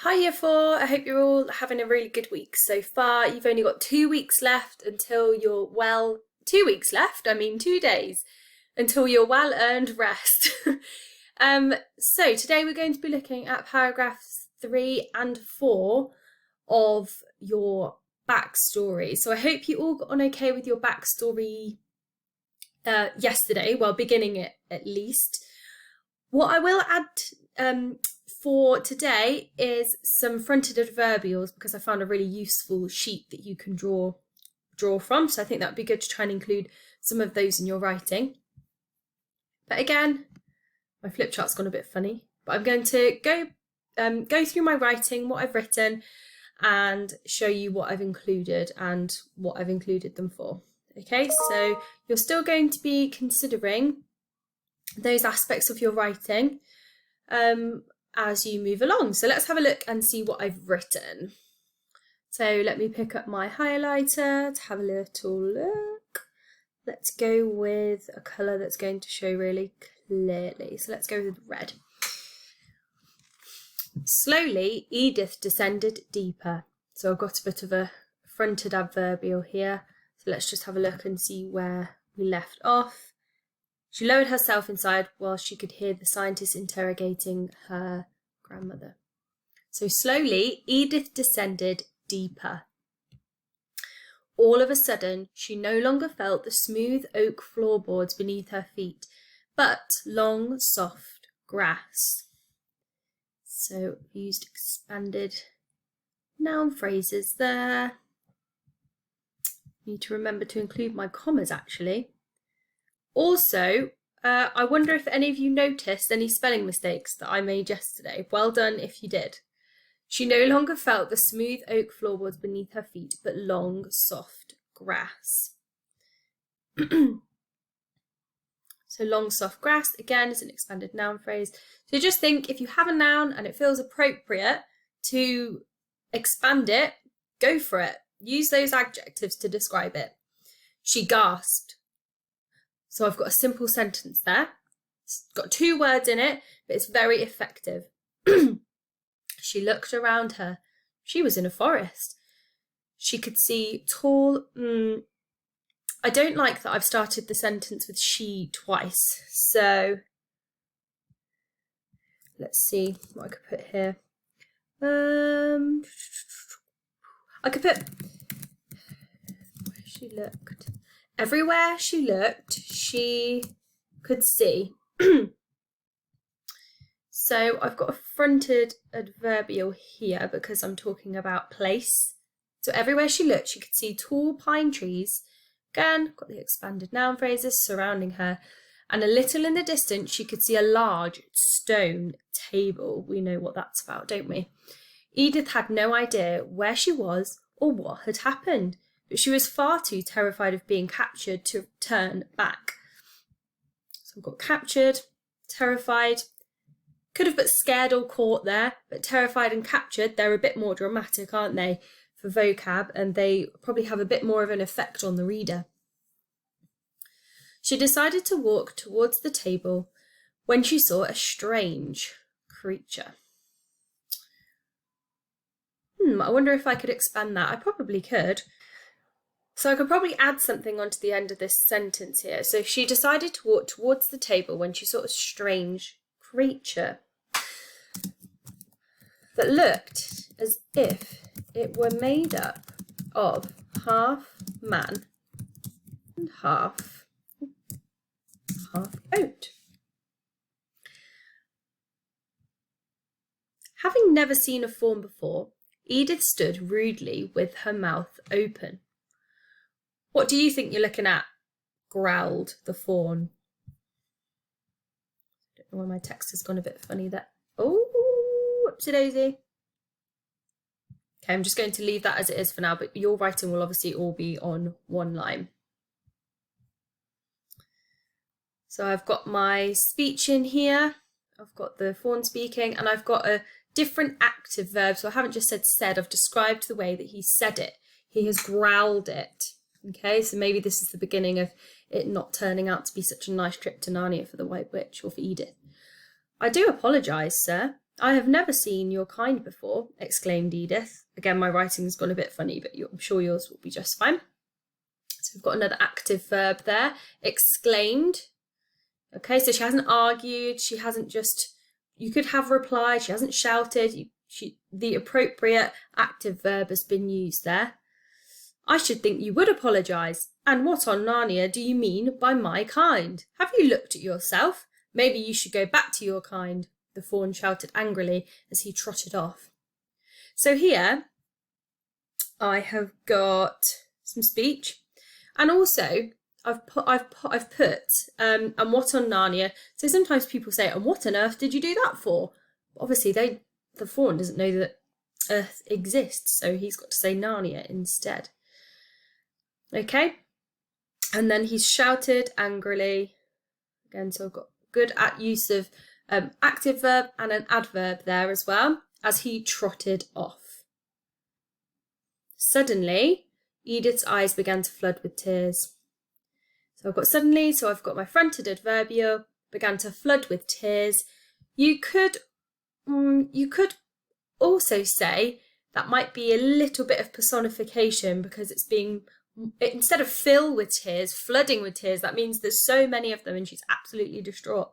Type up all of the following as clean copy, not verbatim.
Hi Year 4, I hope you're all having a really good week so far. You've only got 2 weeks left until you're 2 weeks left, 2 days, until your well-earned rest. So today we're going to be looking at paragraphs 3 and 4 of your backstory. So I hope you all got on okay with your backstory yesterday, well, beginning it at least. What I will add for today is some fronted adverbials, because I found a really useful sheet that you can draw from. So I think that would be good to try and include some of those in your writing. But again, my flip chart's gone a bit funny, but I'm going to go through my writing, what I've written, and show you what I've included and what I've included them for. Okay, so you're still going to be considering those aspects of your writing as you move along. So let's have a look and see what I've written. So let me pick up my highlighter to have a little look. Let's go with a colour that's going to show really clearly. So let's go with red. Slowly, Edith descended deeper. So I've got a bit of a fronted adverbial here. So let's just have a look and see where we left off. She lowered herself inside while she could hear the scientist interrogating her grandmother. So slowly, Edith descended deeper. All of a sudden, she no longer felt the smooth oak floorboards beneath her feet, but long, soft grass. So we used expanded noun phrases there. Need to remember to include my commas, actually. Also, I wonder if any of you noticed any spelling mistakes that I made yesterday. Well done if you did. She no longer felt the smooth oak floorboards beneath her feet, but long, soft grass. So long, soft grass, again, is an expanded noun phrase. So just think, if you have a noun and it feels appropriate to expand it, go for it. Use those adjectives to describe it. She gasped. So I've got a simple sentence there. It's got 2 words in it, but it's very effective. She looked around her. She was in a forest. She could see tall... I don't like that I've started the sentence with she twice. So let's see what I could put here. I could put... where she looked. Everywhere she looked, she could see. So I've got a fronted adverbial here because I'm talking about place. So everywhere she looked, she could see tall pine trees. Again, got the expanded noun phrases surrounding her. And a little in the distance, she could see a large stone table. We know what that's about, don't we? Edith had no idea where she was or what had happened, but she was far too terrified of being captured to turn back. So I've got captured, terrified. Could have put scared or caught there, but terrified and captured, they're a bit more dramatic, aren't they, for vocab, and they probably have a bit more of an effect on the reader. She decided to walk towards the table when she saw a strange creature. I wonder if I could expand that. I probably could. So I could probably add something onto the end of this sentence here. So she decided to walk towards the table when she saw a strange creature that looked as if it were made up of half man and half goat. Having never seen a fawn before, Edith stood rudely with her mouth open. What do you think you're looking at? Growled the fawn. I don't know why my text has gone a bit funny there. Oh, whoopsie daisy. Okay, I'm just going to leave that as it is for now, but your writing will obviously all be on one line. So I've got my speech in here. I've got the fawn speaking, and I've got a different active verb. So I haven't just said, I've described the way that he said it. He has growled it. Okay, so maybe this is the beginning of it not turning out to be such a nice trip to Narnia for the White Witch or for Edith. I do apologise, sir. I have never seen your kind before, exclaimed Edith. Again, my writing's gone a bit funny, but I'm sure yours will be just fine. So we've got another active verb there, exclaimed. Okay, so she hasn't argued, she hasn't just, you could have replied, she hasn't shouted, the appropriate active verb has been used there. I should think you would apologise. And what on Narnia do you mean by my kind? Have you looked at yourself? Maybe you should go back to your kind, the fawn shouted angrily as he trotted off. So here I have got some speech, and also I've put and what on Narnia. So sometimes people say, and what on earth did you do that for? Obviously the fawn doesn't know that Earth exists, so he's got to say Narnia instead. Okay, and then he's shouted angrily. Again, so I've got good use of active verb and an adverb there as well, as he trotted off. Suddenly, Edith's eyes began to flood with tears. So I've got suddenly, so I've got my fronted adverbial, began to flood with tears. You could also say that might be a little bit of personification, because it's being, instead of fill with tears, flooding with tears, that means there's so many of them and she's absolutely distraught.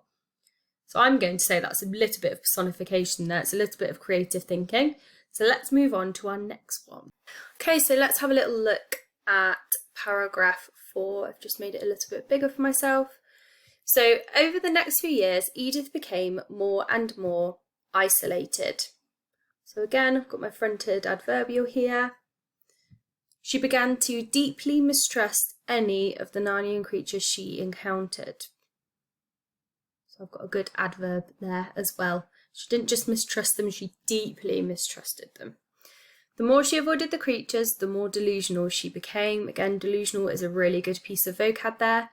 So I'm going to say that's a little bit of personification there. It's a little bit of creative thinking. So let's move on to our next one. Okay, so let's have a little look at paragraph 4. I've just made it a little bit bigger for myself. So over the next few years, Edith became more and more isolated. So again, I've got my fronted adverbial here. She began to deeply mistrust any of the Narnian creatures she encountered. So I've got a good adverb there as well. She didn't just mistrust them, she deeply mistrusted them. The more she avoided the creatures, the more delusional she became. Again, delusional is a really good piece of vocab there.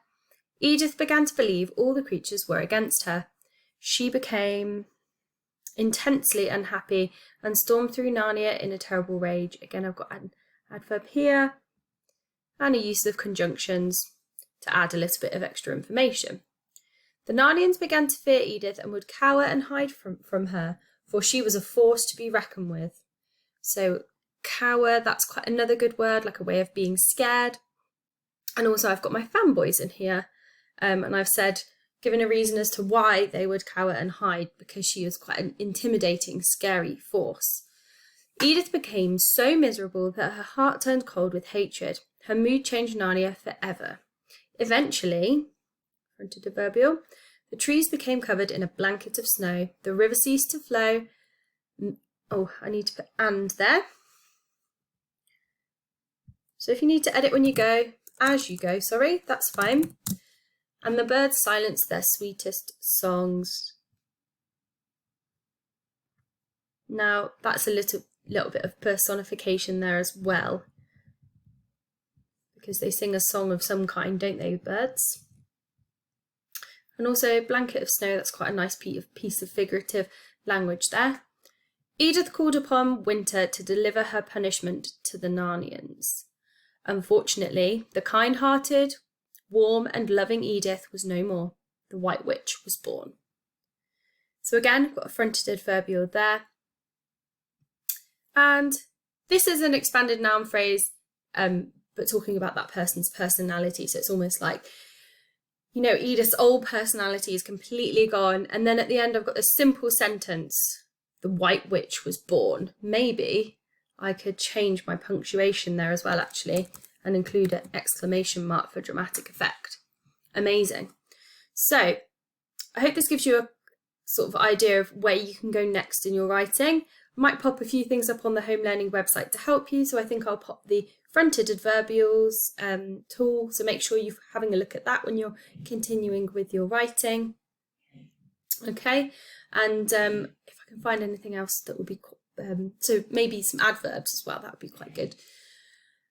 Edith began to believe all the creatures were against her. She became intensely unhappy and stormed through Narnia in a terrible rage. Again, I've got an adverb here and a use of conjunctions to add a little bit of extra information. The Narnians began to fear Edith and would cower and hide from her, for she was a force to be reckoned with. So cower, that's quite another good word, like a way of being scared. And also I've got my fanboys in here, and I've said, given a reason as to why they would cower and hide, because she was quite an intimidating, scary force. Edith became so miserable that her heart turned cold with hatred. Her mood changed Narnia forever. Eventually, fronted adverbial, the trees became covered in a blanket of snow. The river ceased to flow. Oh, I need to put and there. So if you need to edit when you go, as you go, sorry, that's fine. And the birds silenced their sweetest songs. Now, that's a little bit of personification there as well, because they sing a song of some kind, don't they, birds? And also blanket of snow, that's quite a nice piece of figurative language there. Edith called upon winter to deliver her punishment to the Narnians. Unfortunately, the kind-hearted, warm and loving Edith was no more. The White Witch was born. So again, I've got a fronted adverbial there. And this is an expanded noun phrase, but talking about that person's personality. So it's almost like, you know, Edith's old personality is completely gone. And then at the end, I've got this simple sentence, the White Witch was born. Maybe I could change my punctuation there as well, actually, and include an exclamation mark for dramatic effect. Amazing. So I hope this gives you a sort of idea of where you can go next in your writing. I might pop a few things up on the Home Learning website to help you. So I think I'll pop the fronted adverbials tool. So make sure you're having a look at that when you're continuing with your writing. Okay. And if I can find anything else that would be, so maybe some adverbs as well, that would be quite good.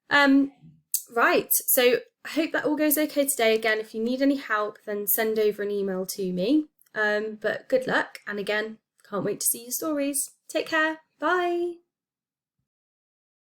Right. So I hope that all goes okay today. Again, if you need any help, then send over an email to me. But good luck. And again, can't wait to see your stories. Take care. Bye.